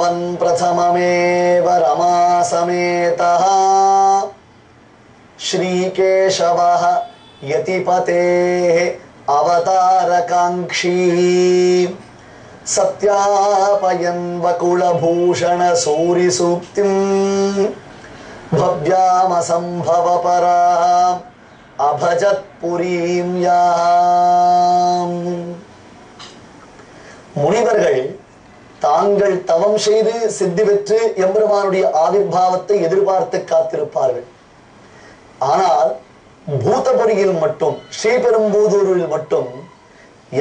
आविर्भवन् प्रथममेव रमा समेतः श्रीकेशवः यतिपतेः अवतारकाङ्क्षी सत्यापयन् वकुलभूषण सूरिसूक्तिं भव्यामसम्भवपराम् अभजत्पुरीं याम्. முனிவர்கள் தாங்கள் தவம் செய்து சித்தி பெற்று எம்பெருமானுடைய ஆவிர்பாவத்தை எதிர்பார்த்து காத்திருப்பார்கள். ஆனால் பூதபுரியில் மட்டும், ஸ்ரீபெரும்புதூரில் மட்டும்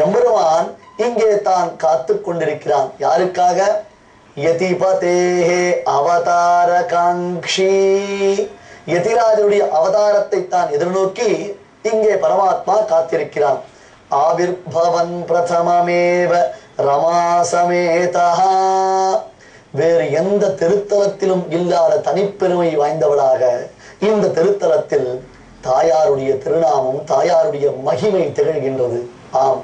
எம்பெருமான் இங்கே தான் காத்து கொண்டிருக்கிறான். யாருக்காக? யதிபதேஹே அவதாரகாங்ஷி, யதிராஜருடைய அவதாரத்தை தான் எதிர்நோக்கி இங்கே பரமாத்மா காத்திருக்கிறான். ஆவிர்பவன் பிரதமமேவ ரமாசமேதா, வேறு எந்த திருத்தலத்திலும் இல்லாத தனிப்பெருமை வாய்ந்தவளாக இந்த திருத்தலத்தில் தாயாருடைய திருநாமம், தாயாருடைய மகிமை திகழ்கின்றது. ஆம்,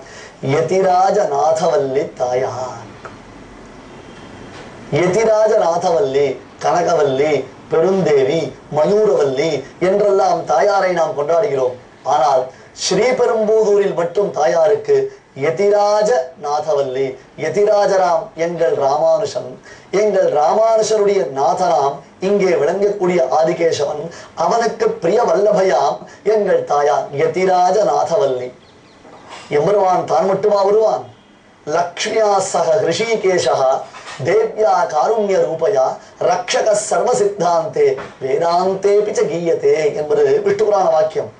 யதிராஜ நாதவல்லி தாயார். யதிராஜ நாதவல்லி, கனகவல்லி, பெருந்தேவி, மயூரவல்லி என்றெல்லாம் தாயாரை நாம் கொண்டாடுகிறோம். ஆனால் ஸ்ரீபெரும்புதூரில் மட்டும் தாயாருக்கு யதிராஜ நாதவல்லி, யதிராஜராம் எங்கள் ராமானுஷன், எங்கள் ராமானுஷருடைய நாதனாம் இங்கே விளங்கக்கூடிய ஆதிகேசவன், அவனுக்கு பிரிய வல்லபயாம் எங்கள் தாயார் யதிராஜ நாதவல்லி. எம்பெருமான் தான் மட்டுமா வருவான்? லக்ஷ்மியா சக ரிஷிகேஷா தேவ்யா காருண்ய ரூபயா ரக்ஷக சர்வ சித்தாந்தே வேதாந்தே பிச்ச கீயத்தே என்பது விஷ்ணு புராண வாக்கியம்.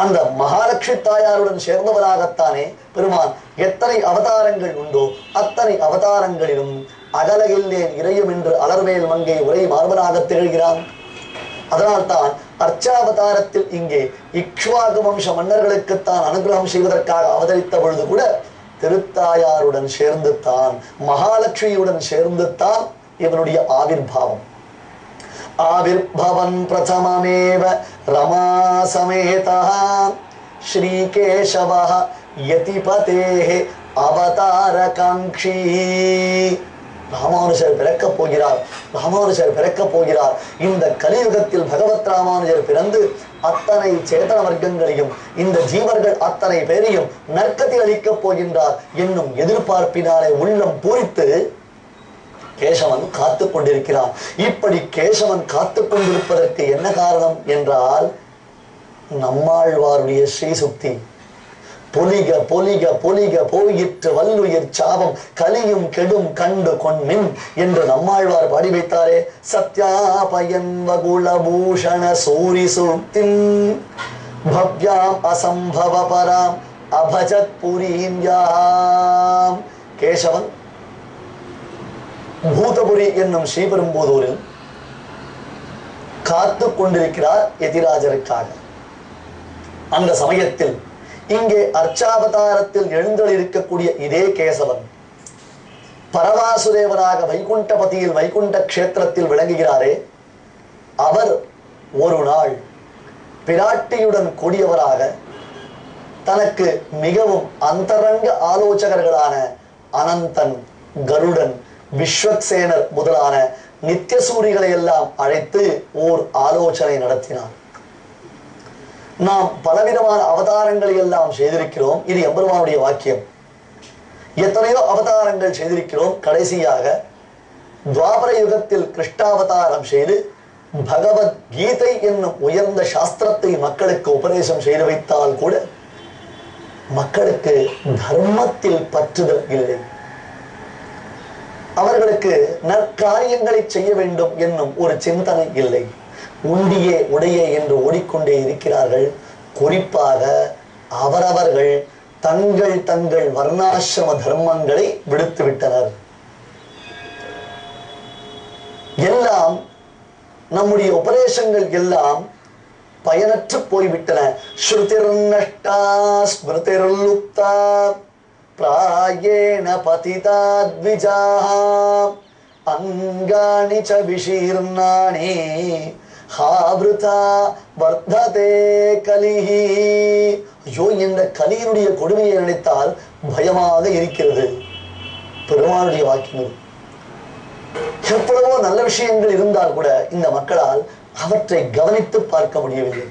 அந்த மகாலட்சுமி தாயாருடன் சேர்ந்தவராகத்தானே பெருமான் எத்தனை அவதாரங்கள் உண்டோ அத்தனை அவதாரங்களிலும் அகலகில்லேன் இறையும் என்று அலர்மேல் மங்கை உரை மார்பனாக திகழ்கிறான். அதனால்தான் அர்ச்சாவதாரத்தில் இங்கே இக்ஷ்வாகு வம்ச மன்னர்களுக்குத்தான் அனுகிரகம் செய்வதற்காக அவதரித்த பொழுது கூட திருத்தாயாருடன் சேர்ந்து தான், மகாலட்சுமியுடன் சேர்ந்து தான் இவனுடைய ஆவிர்பாவம். ஆவிர்பவன் பிரதமமேவ ரமாசமேதா ஸ்ரீகேசவः யதிபதேஹ அவதாரகாங்ஷி. ராமானுஜர் பிறக்கப் போகிறார், ராமானுஜர் பிறக்கப் போகிறார். இந்த கலியுகத்தில் பகவத் ராமானுஜர் பிறந்து அத்தனை சேதன வர்க்கங்களையும், இந்த ஜீவர்கள் அத்தனை பேரையும் நற்கதி அளிக்கப் போகின்றார் என்னும் எதிர்பார்ப்பினாலே உள்ளம் பூரித்து கேசவன் காத்து கொண்டிருக்கிறான். இப்படி கேசவன் காத்து கொண்டிருப்பதற்கு என்ன காரணம் என்றால், நம்மாழ்வாருடைய ஸ்ரீசுக்தி. பொலிக பொலிக பொலிக போயிற்று வல்லுயிர் சாபம் கலியும் கெடும் கண்டு கொன்மின் என்று நம்மாழ்வார் பாடி வைத்தாரே. சத்யாபயன் வகுலபூஷண சூரி சூக்திம் பவ்யாம் அசம்பவ பராம் அபஜத் புரீம் யாம். கேசவன் பூதபுரி என்னும் ஸ்ரீபெரும்புதூரில் காத்து கொண்டிருக்கிறார் எதிராஜருக்காக. அந்த சமயத்தில் இங்கே அர்ச்சாவதாரத்தில் எழுந்தருளிருக்கக்கூடிய இதே கேசவன் பரவாசுதேவனாக வைகுண்டபதியில் வைகுண்ட கஷேத்திரத்தில் விளங்குகிறாரே, அவர் ஒரு நாள் பிராட்டியுடன் கூடியவராக தனக்கு மிகவும் அந்தரங்க ஆலோசகர்களான அனந்தன், கருடன், விஸ்வக்சேனர் முதலான நித்தியசூரிகளை எல்லாம் அழைத்து ஓர் ஆலோசனை நடத்தினார். நாம் பலவிதமான அவதாரங்களை எல்லாம் செய்திருக்கிறோம். இது எம்பெருமானுடைய வாக்கியம். எத்தனையோ அவதாரங்கள் செய்திருக்கிறோம். கடைசியாக துவாபர யுகத்தில் கிருஷ்ணாவதாரம் செய்து பகவத்கீதை என்னும் உயர்ந்த சாஸ்திரத்தை மக்களுக்கு உபதேசம் செய்து வைத்தால் கூட மக்களுக்கு தர்மத்தில் பற்றுதல் இல்லை. அவர்களுக்கு நற்காரியங்களை செய்ய வேண்டும் என்னும் ஒரு சிந்தனை இல்லை. உண்டியே உடையே என்று ஓடிக்கொண்டே இருக்கிறார்கள். குறிப்பாக அவரவர்கள் தங்கள் தங்கள் வர்ணாசிரம தர்மங்களை விடுத்து விட்டனர். எல்லாம் நம்முடைய உபதேசங்கள் எல்லாம் பயனற்று போய்விட்டன. ஸ்ருதிர் நஷ்டா ஸ்மிருதிர் லுப்தா பிராயேண பதிதா த்விஜாஹ அங்காணி ச விஷீர்ணானி ஹாவ்ருதா வர்ததே கலிஹி. ஐயோ, இந்த கலியினுடைய கொடுமையை நினைத்தால் பயமாக இருக்கிறது. பெருமானுடைய வாக்கியம். எவ்வளவோ நல்ல விஷயங்கள் இருந்தால் கூட இந்த மக்களால் அவற்றை கவனித்து பார்க்க முடியவில்லை.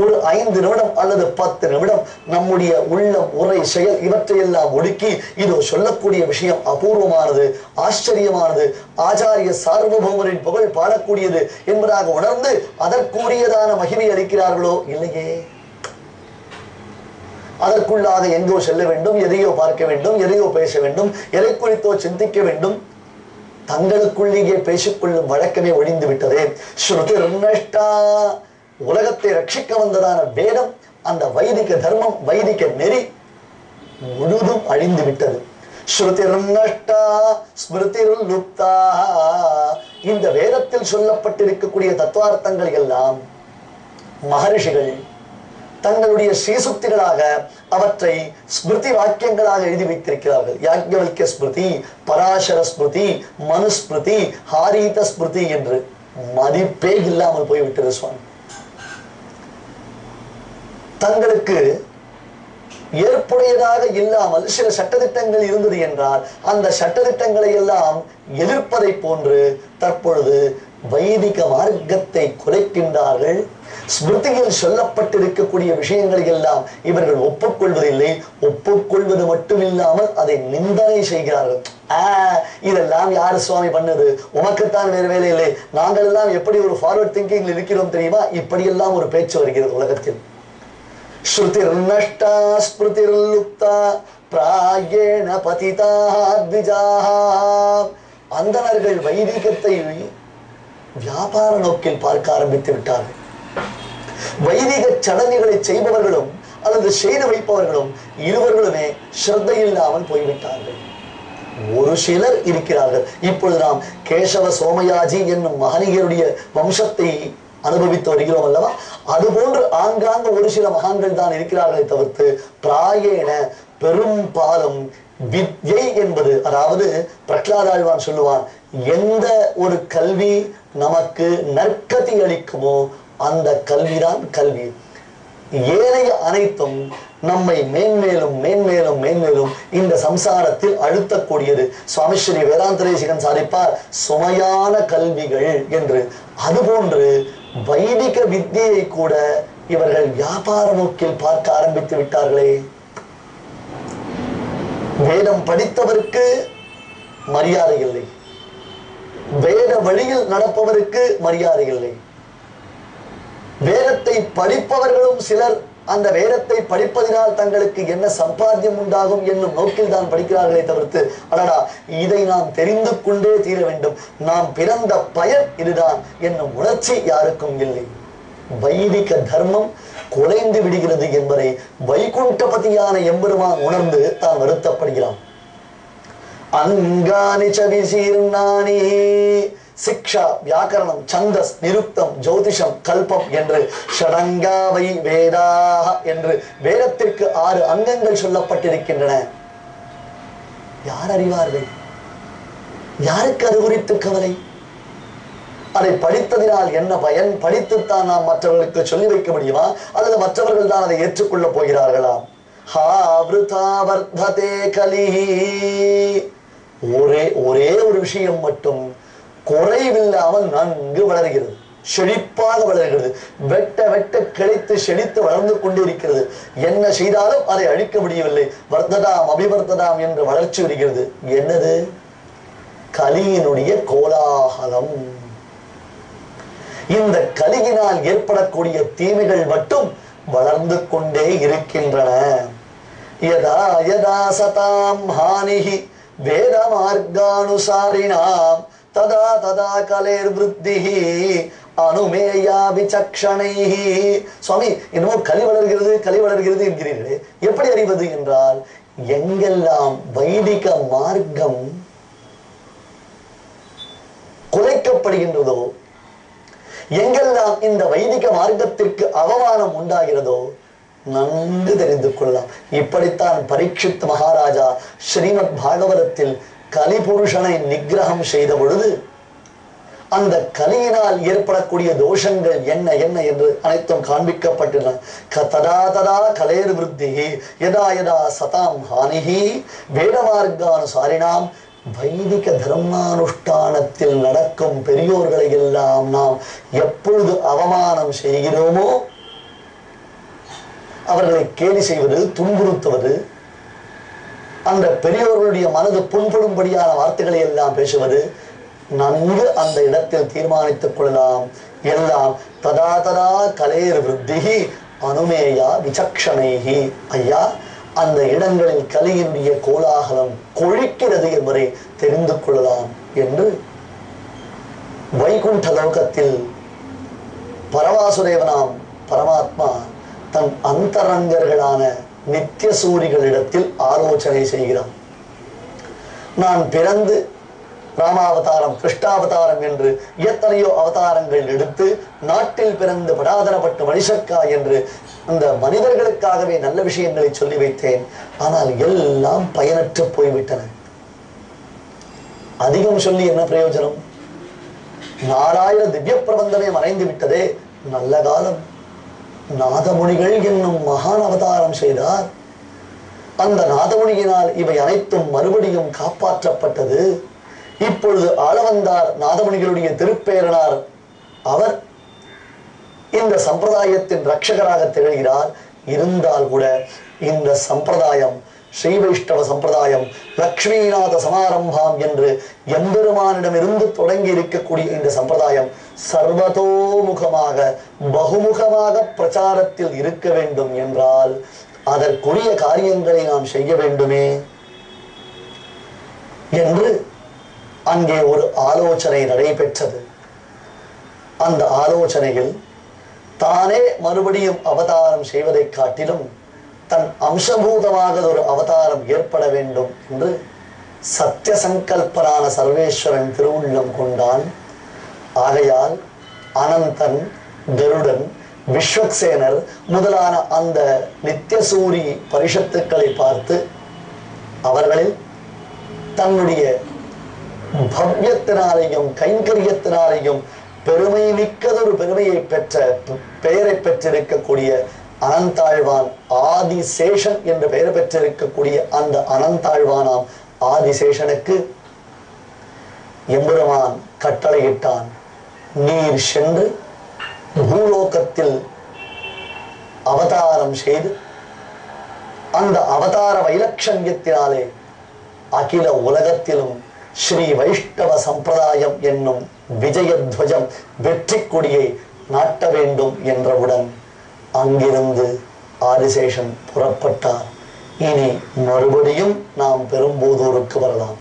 ஒரு 5 நிமிடம் அல்லது 10 நிமிடம் நம்முடைய உள்ளம், உரை, செயல் இவற்றையெல்லாம் ஒடுக்கி இதோ சொல்லக்கூடிய விஷயம் அபூர்வமானது, ஆச்சரியமானது, ஆச்சாரிய சார்வபௌமரின் புகழ் பாடக்கூடியது என்பதாக உணர்ந்து அதற்குரியதான மகிமை அளிக்கிறார்களோ இல்லையே. அதற்குள்ளாக எங்கோ செல்ல வேண்டும், எதையோ பார்க்க வேண்டும், எதையோ பேச வேண்டும், எதை குறித்தோ சிந்திக்க வேண்டும். தங்களுக்குள்ளேயே பேசிக்கொள்ளும் வழக்கமே ஒழிந்து விட்டதே. ஸ்ருதி நஷ்டா, உலகத்தை ரட்சிக்க வந்ததான வேதம், அந்த வைதிக தர்மம், வைதிக நெறி முழுதும் அழிந்து விட்டது. ஸ்ருதி நஷ்டா ஸ்மிருதி லுப்தா. இந்த வேதத்தில் சொல்லப்பட்டிருக்கக்கூடிய தத்துவார்த்தங்கள் எல்லாம் மகரிஷிகள் தங்களுடைய ஸ்ரீசுக்திகளாக அவற்றை ஸ்மிருதி வாக்கியங்களாக எழுதி வைத்திருக்கிறார்கள். யாக்ஞவல்க்ய ஸ்மிருதி, பராசர ஸ்மிருதி, மனுஸ்மிருதி, ஹாரீத ஸ்மிருதி என்று மதிப்பே இல்லாமல் போய்விட்டது சுவாமி. தங்களுக்கு ஏற்புடையதாக இல்லாமல் சில சட்டதிட்டங்கள் இருந்தது என்றால் அந்த சட்டதிட்டங்களை எல்லாம் எதிர்ப்பதை போன்று தற்பொழுது வைதிக மார்க்கத்தை குறைக்கின்றார்கள். ஸ்மிருதியில் சொல்லப்பட்டிருக்கக்கூடிய விஷயங்களை எல்லாம் இவர்கள் ஒப்புக்கொள்வதில்லை. ஒப்புக்கொள்வது மட்டுமில்லாமல் அதை நிந்தனை செய்கிறார்கள். இதெல்லாம் யாரு சுவாமி பண்ணது? உமக்குத்தான் வேறு வேலை இல்லை. நாங்கள் எல்லாம் எப்படி ஒரு ஃபார்வர்ட் திங்கிங் இருக்கிறோம் தெரியுமா? இப்படியெல்லாம் ஒரு பேச்சு வருகிறது உலகத்தில். ஸ்ருதிர் நஷ்டா ஸ்மிருதிர் லுப்தா பிராயேண பதிதா த்விஜாஹ. அந்தணர்கள் வைதிகத்தை வியாபார நோக்கில் பார்க்க ஆரம்பித்து விட்டார்கள். வைதிக சடங்குகளை செய்பவர்களும் அல்லது செய்து வைப்பவர்களும் இருவர்களுமே ஸ்ரத்தை இல்லாமல் போய்விட்டார்கள். ஒரு சிலர் இருக்கிறார்கள். இப்பொழுது நாம் கேசவ சோமயாஜி என்னும் மகனிகருடைய வம்சத்தை அனுபவித்து வருகிறோம் அல்லவா? அதுபோன்று ஆங்காங்க ஒரு சில மகான்கள் தான் இருக்கிறார்களை தவிர்த்து பிராயேன பெரும்பாலும் வித்யை என்பது, அதாவது பிரகலாதாழ்வான் சொல்லுவான், எந்த ஒரு கல்வி நமக்கு நற்கதி அளிக்குமோ அந்த கல்விதான் கல்வி. ஏனைய அனைத்தும் நம்மை மேன்மேலும் மேன்மேலும் மேன்மேலும் இந்த சம்சாரத்தில் அழுத்தக்கூடியது. சுவாமி ஸ்ரீ வேதாந்தரேசிகன் சாதிப்பார் சுமையான கல்விகள் என்று. அதுபோன்று வைதிக வித்தியை கூட இவர்கள் வியாபார நோக்கில் பார்க்க ஆரம்பித்து விட்டார்களே. வேதம் படித்தவருக்கு மரியாதை இல்லை, வேத வழியில் நடப்பவருக்கு மரியாதை இல்லை. வேதத்தை படிப்பவர்களும் சிலர் அந்த வேதத்தை படிப்பதினால் தங்களுக்கு என்ன சம்பாத்தியம் உண்டாகும் என்னும் நோக்கில் தான் படிக்கிறார்களே தவிர்த்து, அடடா இதை நாம் தெரிந்து கொண்டே தீர வேண்டும், நாம் பிறந்த பயன் இதுதான் என்னும் உணர்ச்சி யாருக்கும் இல்லை. வைதிக தர்மம் குலைந்து விடுகிறது என்பதை வைகுண்டபதியான எம்பெருமான் உணர்ந்து தான் வருத்தப்படுகிறான். அங்கானி சவிசீர்ணானி சிக்ஷா, வியாக்கரணம், சந்தஸ், நிருக்தம், ஜோதிஷம், கல்பம் என்று ஷடங்காவை வேதாக என்று வேதத்திற்கு 6 அங்கங்கள் சொல்லப்பட்டிருக்கின்றன. யார் அறிவார்கள்? யாருக்கு அது குறித்து கவலை? அதை படித்ததினால் என்ன பயன்? படித்துத்தான் நாம் மற்றவர்களுக்கு சொல்லி வைக்க முடியுமா? அல்லது மற்றவர்கள் தான் அதை ஏற்றுக்கொள்ள போகிறார்களா? ஒரே ஒரு விஷயம் மட்டும் குறைவில்லாமல் நன்கு வளர்கிறது, செழிப்பாக வளர்கிறது, வெட்ட வெட்ட கிடைத்து செழித்து வளர்ந்து கொண்டிருக்கிறது. என்ன செய்தாலும் அதை அழிக்க முடியவில்லை. வர்த்ததாம் அபிவர்த்ததாம் என்று வளர்ச்சி வருகிறது. என்னது? கலியினுடைய கோலாகலம். இந்த கலியினால் ஏற்படக்கூடிய தீமைகள் மட்டும் வளர்ந்து கொண்டே இருக்கின்றன. யதா யதா சதாம் ஹானிஹி வேத மார்கானுசாரிணாம் ததா ததா கலேர் விருத்திஹி அனுமேயா விசக்ஷணைஹி. சுவாமி, என்னமோ கலி வளர்கிறது கலி வளர்கிறது என்கிறீர்களே, எப்படி அறிவது என்றால், எங்கெல்லாம் வைதிக மார்க்கம் குலைக்கப்படுகின்றதோ, எங்கெல்லாம் இந்த வைதிக மார்க்கத்திற்கு அவமானம் உண்டாகிறதோ நன்கு தெரிந்து கொள்ளலாம். இப்படித்தான் பரீட்சித் மகாராஜா ஸ்ரீமத் பாகவதத்தில் கலிபுருஷனை நிகிரகம் செய்த பொழுது அந்த கலியினால் ஏற்படக்கூடிய தோஷங்கள் என்ன என்ன என்று அனைத்தும் காண்பிக்கப்பட்டுள்ளன. ததா ததா கலேர் விருத்தி யதா யதா சதாம் ஹானிஹி வேதமார்கானுசாரிணாம் வைதிக தர்மானுஷ்டானத்தில் நடக்கும் பெரியோர்களை எல்லாம் நாம் எப்பொழுது அவமானம் செய்கிறோமோ, அவர்களை கேலி செய்வது, துன்புறுத்துவது, அந்த பெரியோர்களுடைய மனது புண்படும்படியான வார்த்தைகளை எல்லாம் பேசுவது, நன்கு அந்த இடத்தில் தீர்மானித்துக் கொள்ளலாம். எல்லாம் ததா ததா கலேர் விருத்திஹி அனுமேயா விசக்ஷணைஹி. ஐயா, அந்த இடங்களில் கலியினுடைய கோலாகலம் கொழிக்கிறது என்பதை தெரிந்து கொள்ளலாம் என்று வைகுண்ட லோகத்தில் பரவாசுதேவனாம் பரமாத்மா தன் அந்தரங்கர்களான நித்திய சூரிகளிடத்தில் ஆலோசனை செய்கிறான். நான் பிறந்து ராமாவதாரம், கிருஷ்ணாவதாரம் என்று எத்தனையோ அவதாரங்கள் எடுத்து நாட்டில் பிறந்து படாதரப்பட்டு மனிஷக்கா என்று அந்த மனிதர்களுக்காகவே நல்ல விஷயங்களை சொல்லி வைத்தேன். ஆனால் எல்லாம் பயனற்று போய்விட்டன. அதிகம் சொல்லி என்ன பிரயோஜனம்? 4000 திவ்ய பிரபந்தமே மறைந்து விட்டதே. நல்ல காலம். நாதமுனிகள் என்னும் மகான் அவதாரம் செய்தார். அந்த நாதமுனியினால் இவை அனைத்தும் மறுபடியும் காப்பாற்றப்பட்டது. இப்பொழுது ஆளவந்தார் நாதமுனிகளுடைய திருப்பேரனார். அவர் இந்த சம்பிரதாயத்தின் ரட்சகராக திகழ்கிறார். இருந்தால் கூட இந்த சம்பிரதாயம் ஸ்ரீ வைஷ்ணவ சம்பிரதாயம் லக்ஷ்மிநாத சமாரம்பாம் என்று எம்பெருமானிடமிருந்து தொடங்கி இருக்கக்கூடிய இந்த சம்பிரதாயம் சர்வதோமுகமாக பகுமுகமாக பிரச்சாரத்தில் இருக்க வேண்டும் என்றால் அதற்குரிய காரியங்களை நாம் செய்ய வேண்டுமே என்று அங்கே ஒரு ஆலோசனை நடைபெற்றது. அந்த ஆலோசனையில் தானே மறுபடியும் அவதாரம் செய்வதை காட்டிலும் தன் அம்சபூதமாக ஒரு அவதாரம் ஏற்பட வேண்டும் என்று சத்திய சங்கல்பனான சர்வேஸ்வரன் திருவுள்ளம் கொண்டான். ஆகையால் அனந்தன், கருடன், விஸ்வக்சேனர் முதலான அந்த நித்தியசூரி பரிஷத்துக்களை பார்த்து அவர்களில் தன்னுடைய பவ்யத்தினாலேயும் கைங்கரியத்தினாலேயும் பெருமை மிக்கதொரு பெருமையை பெற்ற பெயரை பெற்றிருக்கக்கூடிய அனந்தாழ்வான் ஆதிசேஷன் என்ற பெயர் பெற்றிருக்கக்கூடிய அந்த அனந்தாழ்வானாம் ஆதிசேஷனுக்கு எம்பெருமான் கட்டளையிட்டான். நீர் சென்று பூலோகத்தில் அவதாரம் செய்து அந்த அவதார வைலட்சண்யத்தினாலே அகில உலகத்திலும் ஸ்ரீ வைஷ்ணவ சம்பிரதாயம் என்னும் விஜயத்வஜம் வெற்றி கொடியை நாட்ட வேண்டும் என்றவுடன் அங்கிருந்து ஆதிசேஷன் புறப்பட்டார். இனி மறுபடியும் நாம் பெரும்போதூருக்கு வரலாம்.